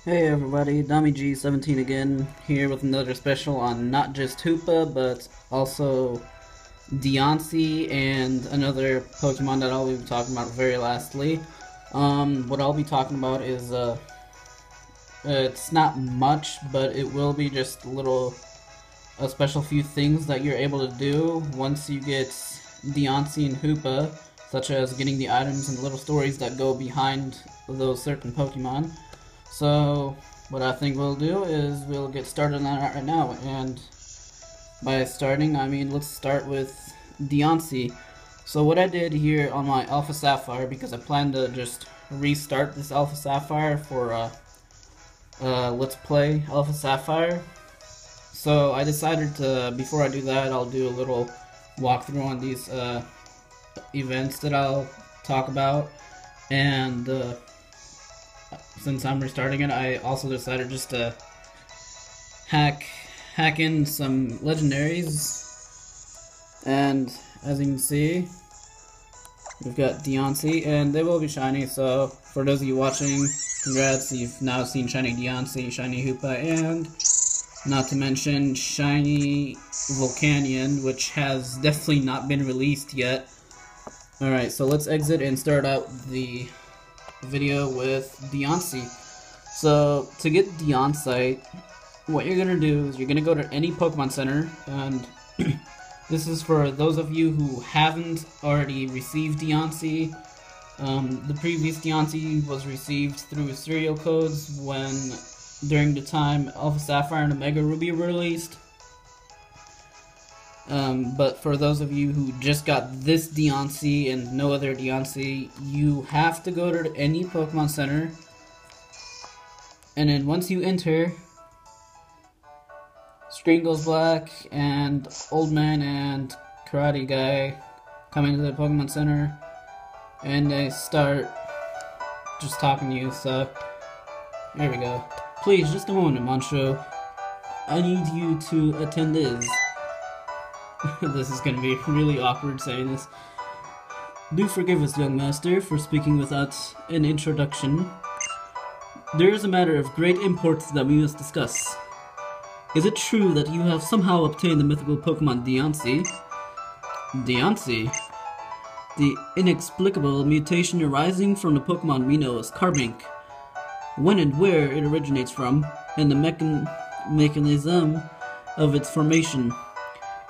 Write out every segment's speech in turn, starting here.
Hey everybody, Dami G17 again, here with another special on not just Hoopa, but also Deontay and another Pokemon that I'll be talking about very lastly. What I'll be talking about is, it's not much, but it will be just a special few things that you're able to do once you get Deontay and Hoopa, such as getting the items and little stories that go behind those certain Pokemon. So, what I think we'll do is we'll get started on that right now, and by starting, I mean let's start with Deontay. So what I did here on my Alpha Sapphire, because I plan to just restart this Alpha Sapphire for Let's Play Alpha Sapphire. So I decided to, before I do that, I'll do a little walkthrough on these events that I'll talk about, and since I'm restarting it, I also decided just to hack in some legendaries. And as you can see, we've got Deontay, and they will be shiny, so for those of you watching, congrats, you've now seen shiny Deontay, shiny Hoopa, and not to mention shiny Volcanion, which has definitely not been released yet. Alright, so let's exit and start out the video with Deontay. So to get Deontay, what you're gonna do is you're gonna go to any Pokemon Center, and this is for those of you who haven't already received Deontay. The previous Deontay was received through serial codes during the time Alpha Sapphire and Omega Ruby were released. But for those of you who just got this Deontay and no other Deontay, you have to go to any Pokemon Center, and then once you enter, screen goes black, and Old Man and Karate Guy come into the Pokemon Center, and they start just talking to you, so there we go. Please, just a moment, Mancho. I need you to attend this. This is going to be really awkward saying this. Do forgive us, young master, for speaking without an introduction. There is a matter of great import that we must discuss. Is it true that you have somehow obtained the mythical Pokemon Deontay? Deontay? The inexplicable mutation arising from the Pokemon we know as Carbink. When and where it originates from, and the mechanism of its formation.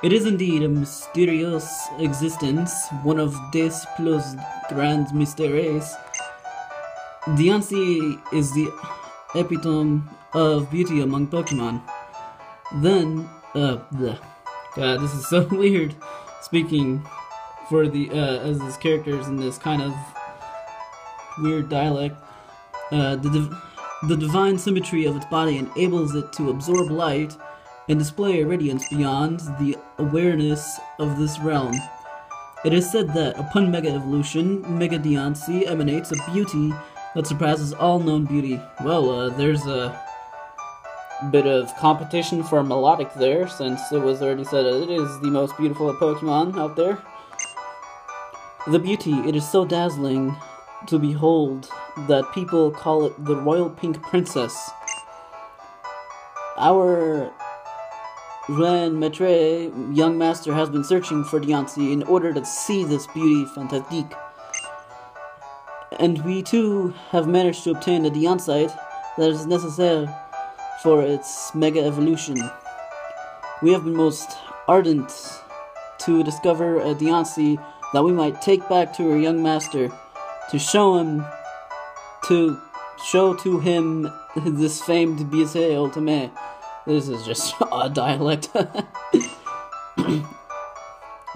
It is indeed a mysterious existence, one of des plus grands mystères. Deontay is the epitome of beauty among Pokemon. Then, God, this is so weird, speaking for as these characters in this kind of weird dialect. The divine symmetry of its body enables it to absorb light and display a radiance beyond the awareness of this realm. It is said that upon Mega Evolution, Mega Deontay emanates a beauty that surpasses all known beauty. Well, there's a bit of competition for melodic there, since it was already said that it is the most beautiful Pokemon out there. The beauty, it is so dazzling to behold that people call it the Royal Pink Princess. Our Grand Maître, young master, has been searching for Deontay in order to see this beauty fantastique. And we too have managed to obtain the Deontay that is necessary for its Mega Evolution. We have been most ardent to discover a Deontay that we might take back to our young master to show to him this famed Biese Ultimate. This is just a dialect.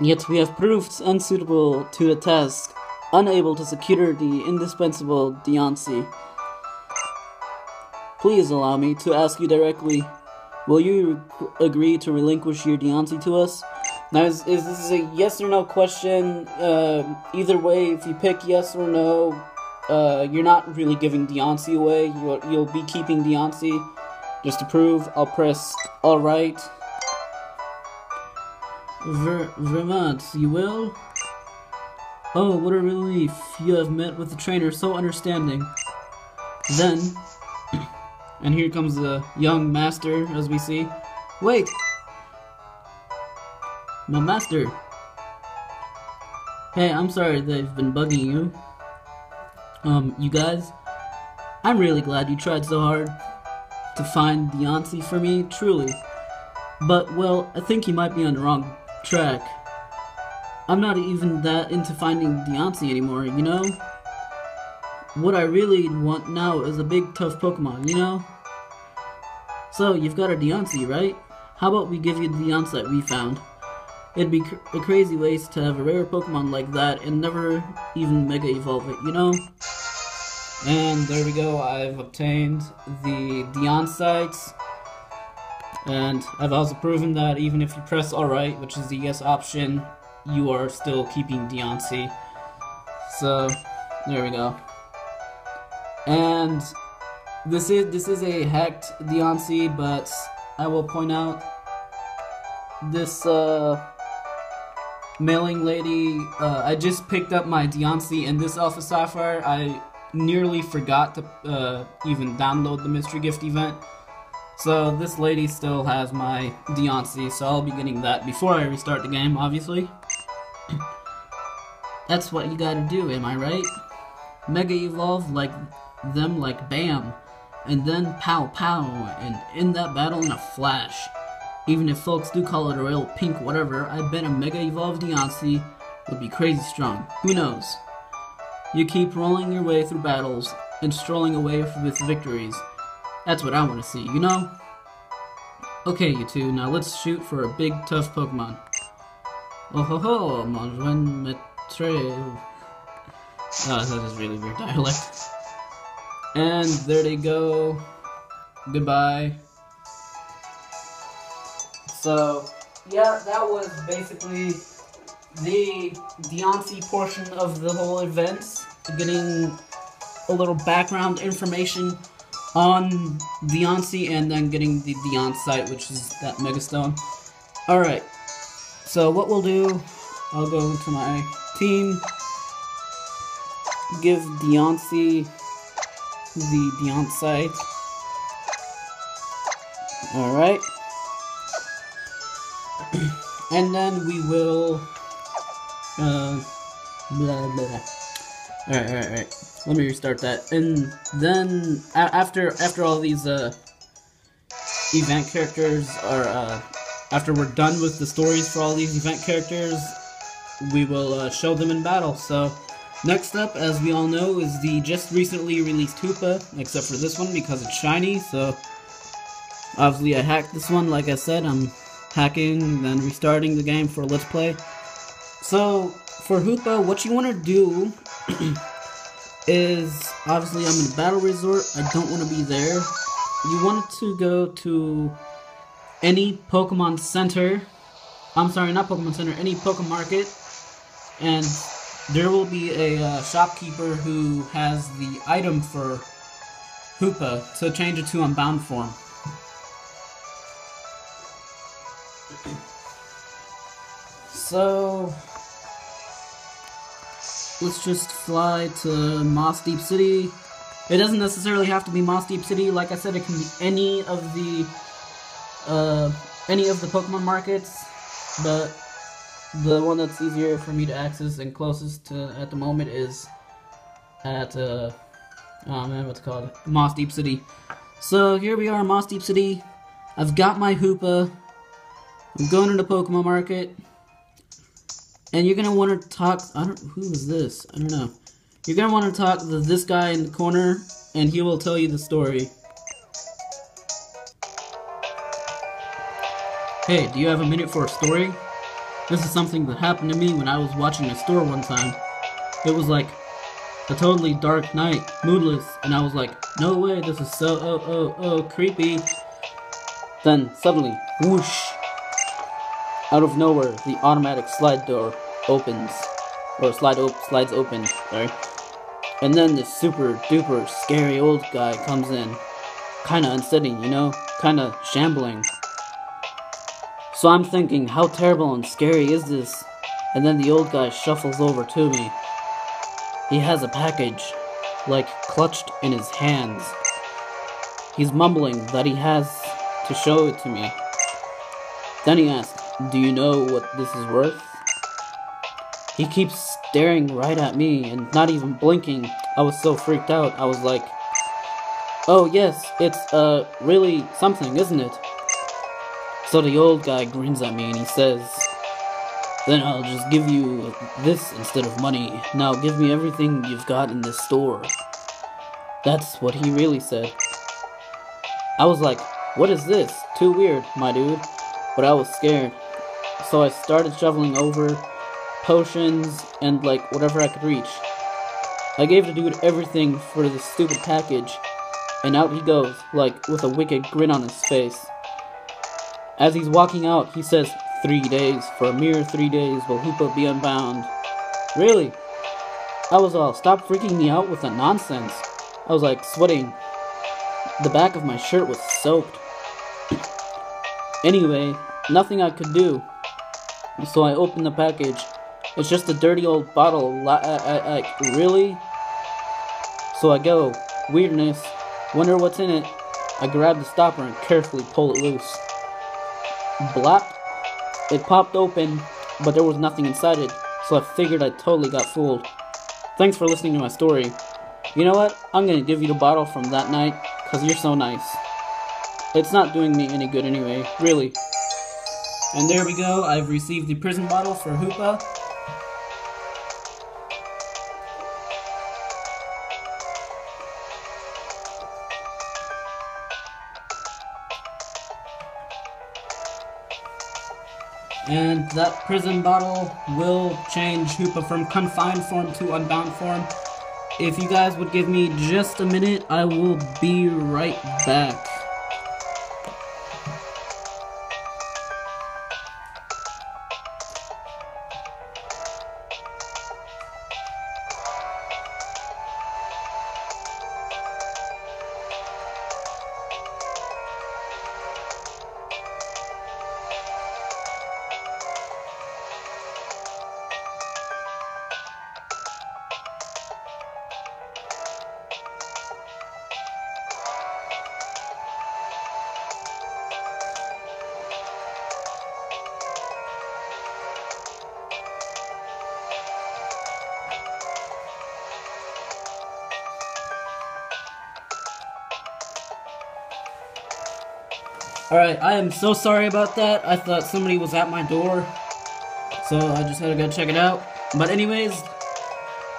Yet we have proved unsuitable to the task, unable to secure the indispensable Deontay. Please allow me to ask you directly, will you agree to relinquish your Deontay to us? Now, is this a yes or no question? Either way, if you pick yes or no, you're not really giving Deontay away. You'll be keeping Deontay. Just to prove, I'll press alright. Vermont, you will? Oh, what a relief. You have met with a trainer so understanding. Then, And here comes the young master, as we see. Wait! My master! Hey, I'm sorry they've been bugging you. You guys, I'm really glad you tried so hard to find Deontay for me, truly. But, well, I think you might be on the wrong track. I'm not even that into finding Deontay anymore, you know? What I really want now is a big, tough Pokemon, you know? So, you've got a Deontay, right? How about we give you the Deontay we found? It'd be a crazy waste to have a rare Pokemon like that and never even Mega Evolve it, you know? And there we go, I've obtained the Deontay. And I've also proven that even if you press alright, which is the yes option, you are still keeping Deontay. So, there we go. And this is a hacked Deontay, but I will point out this mailing lady. I just picked up my Deontay in this Alpha Sapphire. I nearly forgot to even download the mystery gift event. So this lady still has my Deontay, so I'll be getting that before I restart the game, obviously. That's what you gotta do, am I right? Mega Evolve like them like bam, and then pow pow, and end that battle in a flash. Even if folks do call it a real pink whatever, I bet a Mega Evolved Deontay would be crazy strong. Who knows? You keep rolling your way through battles and strolling away with victories. That's what I want to see, you know? Okay, you two, now let's shoot for a big, tough Pokemon. Oh ho ho, mon jeune maître. Oh, that is really weird dialect. And there they go. Goodbye. So, yeah, that was basically the Deontay portion of the whole event. Getting a little background information on Deontay and then getting the Deontay, which is that Megastone. Alright, so what we'll do, I'll go into my team, give Deontay the Deontay. Alright. And then we will blah blah. Alright. Let me restart that. And then after all these event characters are after we're done with the stories for all these event characters, we will show them in battle. So next up, as we all know, is the just recently released Hoopa, except for this one because it's shiny. So obviously I hacked this one. Like I said, I'm hacking, then restarting the game for Let's Play. So for Hoopa, what you want to do is, obviously I'm in a battle resort, I don't want to be there. You want to go to any Pokemon Center, I'm sorry, not Pokemon Center, any Pokemon Market, and there will be a shopkeeper who has the item for Hoopa, so change it to Unbound form. So let's just fly to Moss Deep City. It doesn't necessarily have to be Moss Deep City. Like I said, it can be any of the Pokemon markets, but the one that's easier for me to access and closest to at the moment is at oh man, what's it called? Moss Deep City. So here we are in Moss Deep City. I've got my Hoopa. I'm going to the Pokemon Market. And you're gonna want to talk. Who is this? I don't know. You're gonna want to talk to this guy in the corner, and he will tell you the story. Hey, do you have a minute for a story? This is something that happened to me when I was watching a store one time. It was like a totally dark night, moodless, and I was like, no way, this is so creepy. Then suddenly, whoosh! Out of nowhere, the automatic slide door opens, or slides open, sorry. And then this super duper scary old guy comes in. Kinda unsettling, you know? Kinda shambling. So I'm thinking, how terrible and scary is this? And then the old guy shuffles over to me. He has a package, like, clutched in his hands. He's mumbling that he has to show it to me. Then he asks, "Do you know what this is worth?" He keeps staring right at me and not even blinking. I was so freaked out. I was like, "Oh yes, it's really something, isn't it?" So the old guy grins at me and he says, "Then I'll just give you this instead of money. Now give me everything you've got in this store." That's what he really said. I was like, "What is this? Too weird, my dude." But I was scared. So I started shoveling over potions and like whatever I could reach. I gave the dude everything for this stupid package, and out he goes, like with a wicked grin on his face. As he's walking out, he says, 3 days, for a mere 3 days will Hoopa be unbound. Really? I was all, stop freaking me out with that nonsense. I was like sweating. The back of my shirt was soaked. Anyway, nothing I could do. So I opened the package. It's just a dirty old bottle. Really? So I go, weirdness, wonder what's in it. I grab the stopper and carefully pull it loose. Blap. It popped open, but there was nothing inside it, so I figured I totally got fooled. Thanks for listening to my story. You know what? I'm gonna give you the bottle from that night, cause you're so nice. It's not doing me any good anyway, really. And there we go, I've received the prison bottle for Hoopa. And that prison bottle will change Hoopa from confined form to unbound form. If you guys would give me just a minute, I will be right back. Alright, I am so sorry about that. I thought somebody was at my door, so I just had to go check it out. But anyways,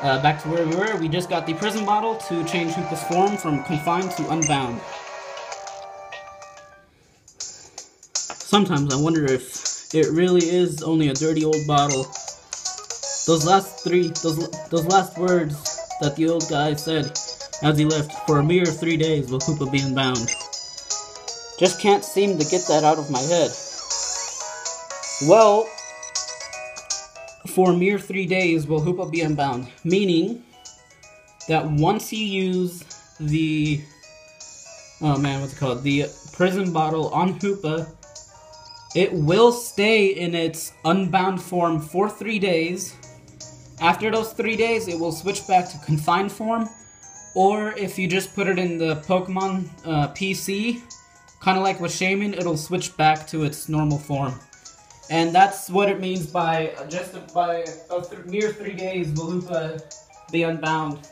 back to where we were. We just got the prison bottle to change Hoopa's form from confined to unbound. Sometimes I wonder if it really is only a dirty old bottle. Those last words that the old guy said as he left, for a mere 3 days will Hoopa be unbound. Just can't seem to get that out of my head. Well, for a mere 3 days will Hoopa be unbound, meaning that once you use the, the prison bottle on Hoopa, it will stay in its unbound form for 3 days. After those 3 days, it will switch back to confined form, or if you just put it in the Pokemon PC, kind of like with Shaman, it'll switch back to its normal form. And that's what it means by mere 3 days will Hoopa be unbound.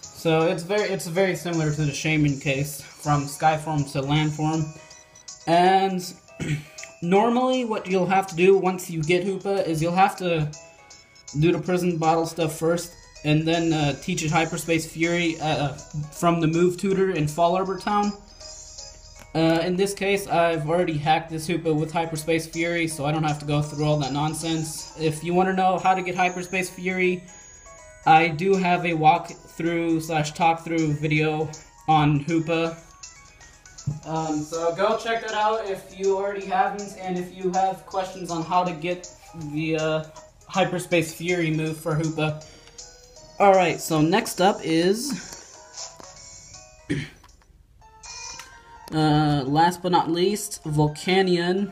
So it's very similar to the Shaman case, from Sky form to land form. And normally what you'll have to do once you get Hoopa is you'll have to do the prison bottle stuff first, and then teach it Hyperspace Fury from the Move Tutor in Fall Arbor Town. In this case, I've already hacked this Hoopa with Hyperspace Fury, so I don't have to go through all that nonsense. If you want to know how to get Hyperspace Fury, I do have a walkthrough/talkthrough video on Hoopa. So go check that out if you already haven't, and if you have questions on how to get the Hyperspace Fury move for Hoopa. Alright, so next up is... last but not least, Volcanion.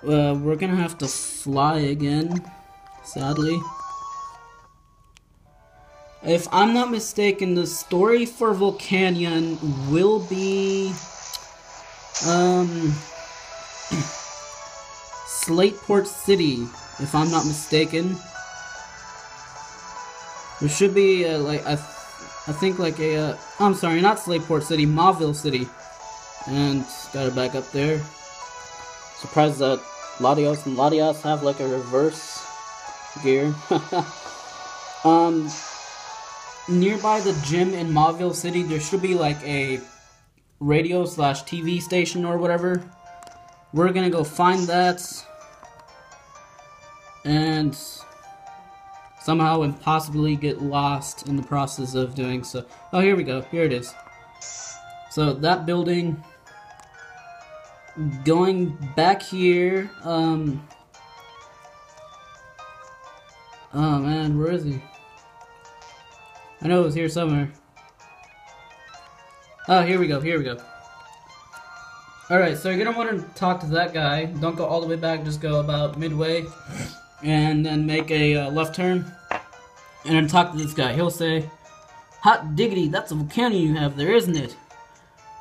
We're gonna have to fly again, sadly. If I'm not mistaken, the story for Volcanion will be Slateport City, if I'm not mistaken. There should be like I think like a I'm sorry, not Slateport City, Mauville City. And got it back up there. Surprised that Latios and Latias have like a reverse gear. Nearby the gym in Mauville City, there should be like a radio / TV station or whatever. We're gonna go find that and somehow impossibly get lost in the process of doing so. Oh, here we go. Here it is. So that building, going back here, oh man, where is he? I know it was here somewhere. Oh, here we go, here we go. Alright, so you're gonna want to talk to that guy. Don't go all the way back, just go about midway. And then make a left turn. And then talk to this guy. He'll say, "Hot diggity, that's a Volcanion you have there, isn't it?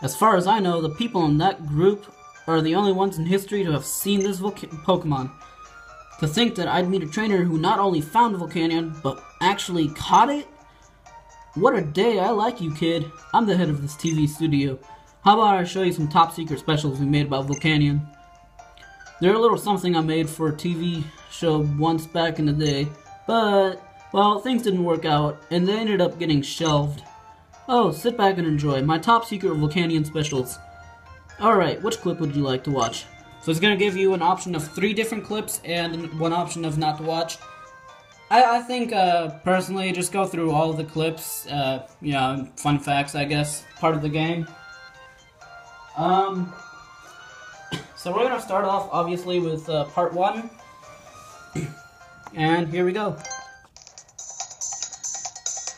As far as I know, the people in that group are the only ones in history to have seen this Pokemon. To think that I'd meet a trainer who not only found a Volcanion, but actually caught it? What a day, I like you, kid. I'm the head of this TV studio. How about I show you some top secret specials we made about Volcanion? They're a little something I made for a TV show once back in the day, but, well, things didn't work out, and they ended up getting shelved. Oh, sit back and enjoy my top secret Volcanion specials. Alright, which clip would you like to watch?" So it's going to give you an option of 3 different clips and one option of not to watch. I think, personally, just go through all of the clips, you know, fun facts, I guess, part of the game. So we're going to start off, obviously, with, part 1. And here we go.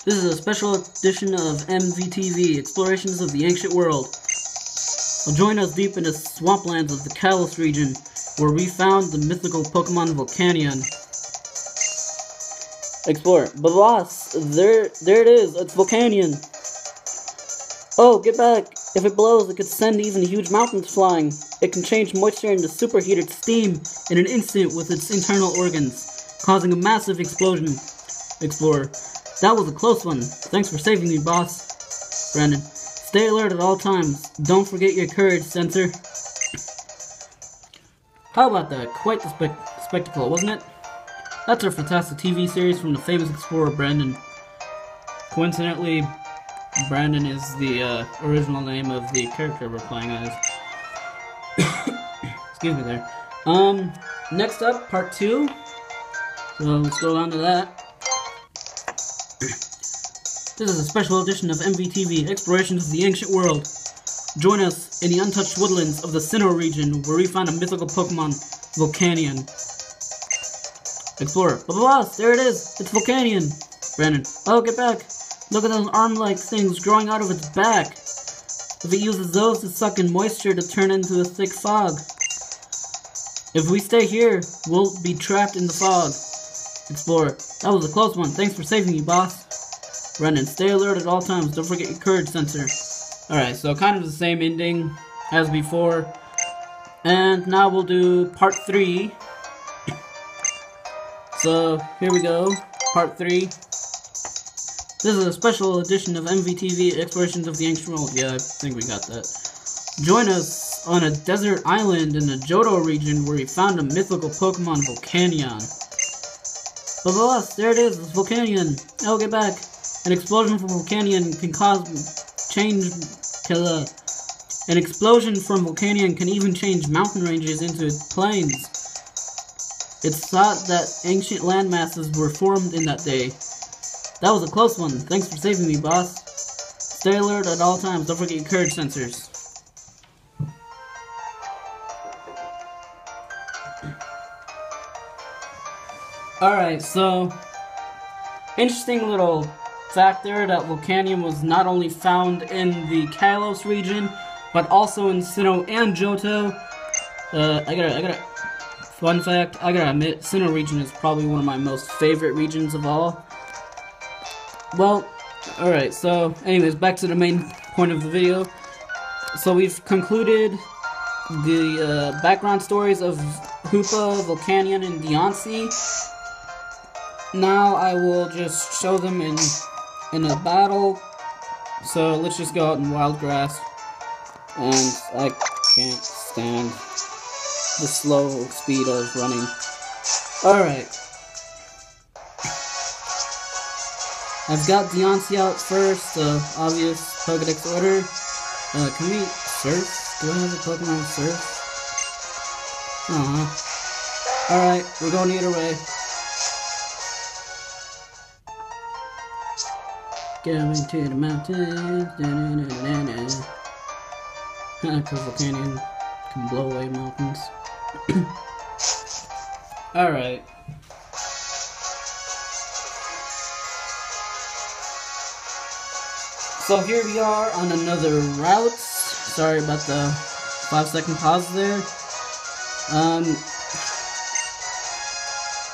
This is a special edition of MVTV, Explorations of the Ancient World. Well, join us deep in the swamplands of the Kalos region, where we found the mythical Pokemon Volcanion. Explore. But boss, there it is, it's Volcanion. Oh, get back. If it blows, it could send even huge mountains flying. It can change moisture into superheated steam in an instant with its internal organs, causing a massive explosion. Explorer. That was a close one. Thanks for saving me, boss. Brandon. Stay alert at all times. Don't forget your courage, sensor. How about that? Quite the spectacle, wasn't it? That's our fantastic TV series from the famous explorer Brandon. Coincidentally, Brandon is the original name of the character we're playing as. Excuse me there. Next up, part 2. So let's go on to that. This is a special edition of MVTV, Explorations of the Ancient World. Join us in the untouched woodlands of the Sinnoh region, where we found a mythical Pokemon, Volcanion. Explorer. Boss, there it is. It's Volcanion. Brandon. Oh, get back. Look at those arm-like things growing out of its back. If it uses those to suck in moisture to turn into a thick fog. If we stay here, we'll be trapped in the fog. Explorer. That was a close one. Thanks for saving me, boss. Brandon. Stay alert at all times. Don't forget your courage sensor. Alright, so kind of the same ending as before. And now we'll do part 3. So, here we go. Part 3. This is a special edition of MVTV, Explorations of the Ancient World. Yeah, I think we got that. Join us on a desert island in the Johto region where we found a mythical Pokemon, Volcanion. But boss, there it is, it's Volcanion. Oh, get back. An explosion from Volcanion can An explosion from Volcanion can even change mountain ranges into plains. It's thought that ancient landmasses were formed in that day. That was a close one. Thanks for saving me, boss. Stay alert at all times. Don't forget your courage sensors. Alright, so interesting little fact there that Volcanion was not only found in the Kalos region, but also in Sinnoh and Johto. Fun fact, I gotta admit, Sinnoh region is probably one of my most favorite regions of all. Well, alright, so anyways, back to the main point of the video. So we've concluded the background stories of Hoopa, Volcanion, and Deoncy. Now I will just show them in a battle. So let's just go out in wild grass. And I can't stand the slow speed of running. Alright. I've got Deoncy out first, obvious Pokedex order. Can we surf? Do I have a Pokemon surf? Alright, we're going either way. Going to the mountains. Because Volcanion can blow away mountains. Alright. So here we are on another route. Sorry about the 5-second pause there.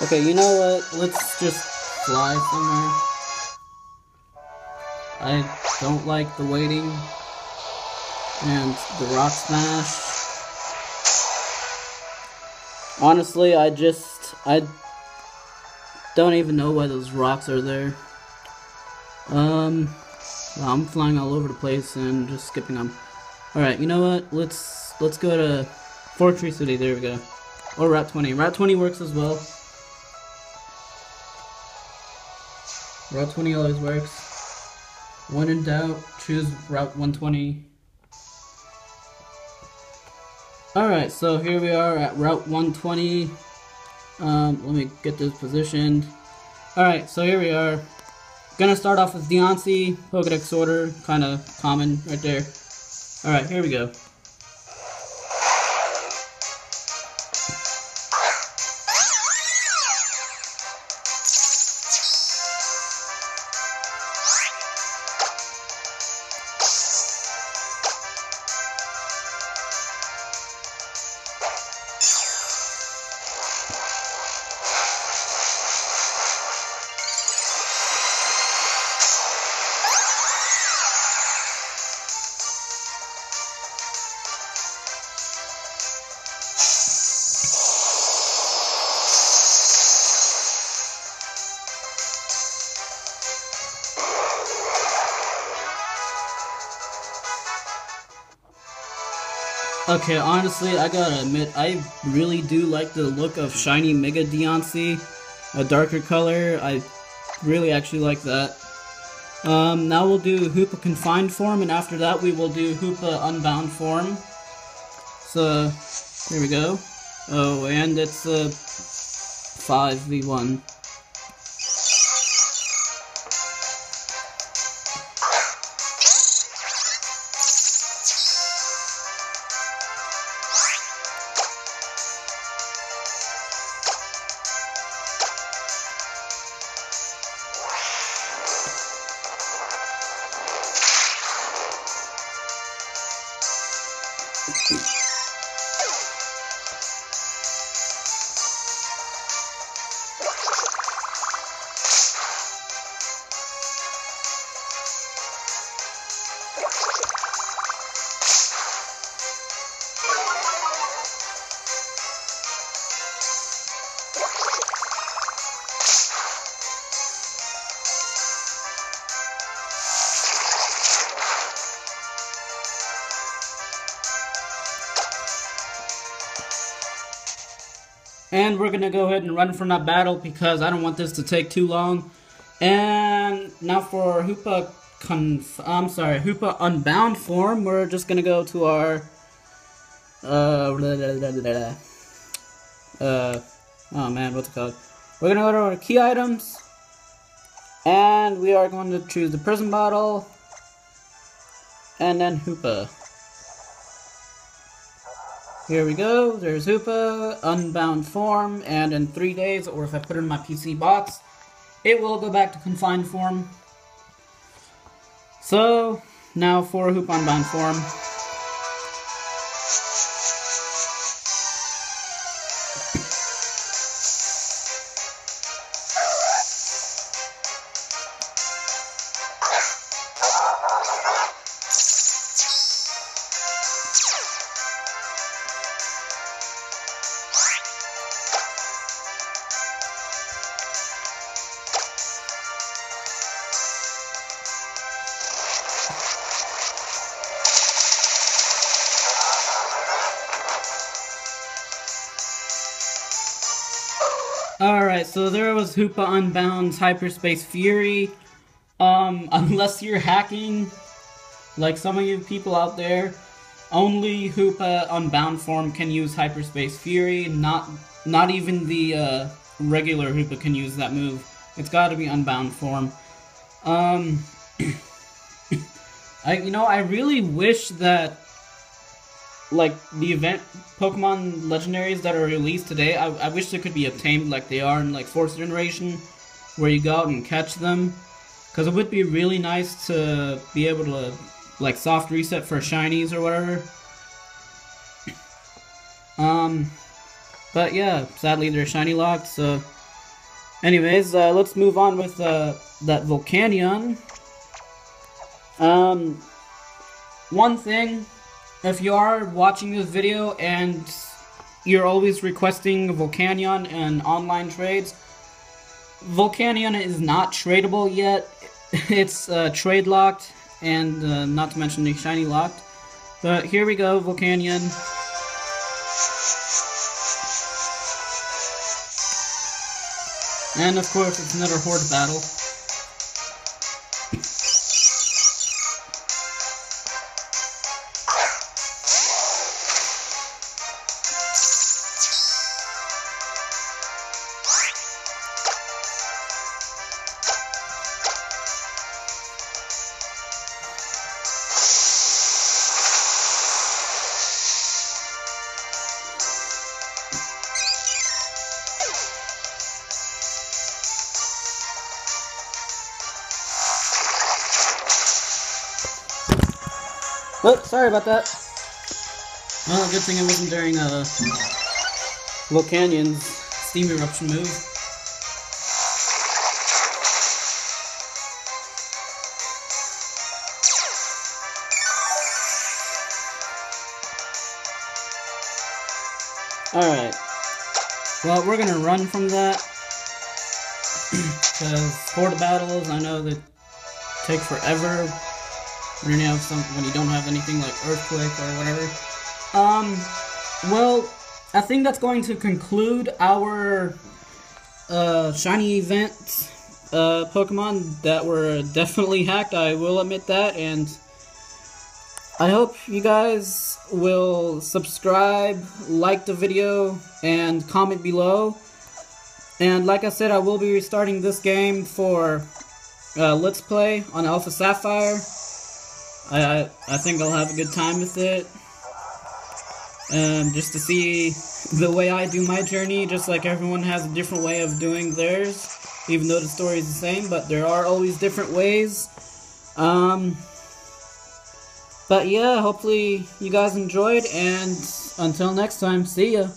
Okay, you know what? Let's just fly somewhere. I don't like the waiting and the rock smash. Honestly, I don't even know why those rocks are there. Well, I'm flying all over the place and just skipping them. Alright, you know what? Let's go to Fortree City. There we go. Or Route 20. Route 20 works as well. Route 20 always works. When in doubt, choose Route 120. Alright, so here we are at Route 120. Let me get this positioned. Alright, so here we are. Gonna start off with Deoncy, Pokedex order, kinda common right there. Alright, here we go. Okay, honestly, I gotta admit, I really do like the look of shiny Mega Deoncy, a darker color. I really actually like that. Now we'll do Hoopa Confined form, and after that we will do Hoopa Unbound form. So, here we go. Oh, and it's a 5v1. And we're gonna go ahead and run from that battle because I don't want this to take too long. And now for Hoopa Hoopa Unbound form, we're just gonna go to our oh man, what's it called? We're gonna go to our key items, and we are going to choose the prison bottle, and then Hoopa. Here we go, there's Hoopa, Unbound form, and in 3 days, or if I put it in my PC box, it will go back to confined form. So, now for Hoopa Unbound form. Alright, so there was Hoopa Unbound's Hyperspace Fury. Unless you're hacking, like some of you people out there, only Hoopa Unbound form can use Hyperspace Fury, not even the regular Hoopa can use that move. It's gotta be Unbound form. I really wish that, like, the event Pokemon legendaries that are released today, I wish they could be obtained like they are in, like, 4th generation, where you go out and catch them. Because it would be really nice to be able to, like, soft reset for shinies or whatever. But yeah, sadly they're shiny locked, so... Anyways, let's move on with, that Volcanion. One thing, if you are watching this video and you're always requesting Volcanion in online trades, Volcanion is not tradable yet. It's trade locked, and not to mention the shiny locked. But here we go, Volcanion. And of course, it's another horde battle. Oh, sorry about that. Well, good thing it wasn't during Volcanion's Steam Eruption move. Alright. Well, we're gonna run from that. Because horde battles, I know that take forever. When you don't have anything like Earthquake or whatever. Well, I think that's going to conclude our shiny event Pokemon that were definitely hacked. I will admit that, and I hope you guys will subscribe, like the video, and comment below. And like I said, I will be restarting this game for Let's Play on Alpha Sapphire. I think I'll have a good time with it. Just to see the way I do my journey, just like everyone has a different way of doing theirs, even though the story is the same, but there are always different ways. But yeah, hopefully you guys enjoyed, and until next time, see ya!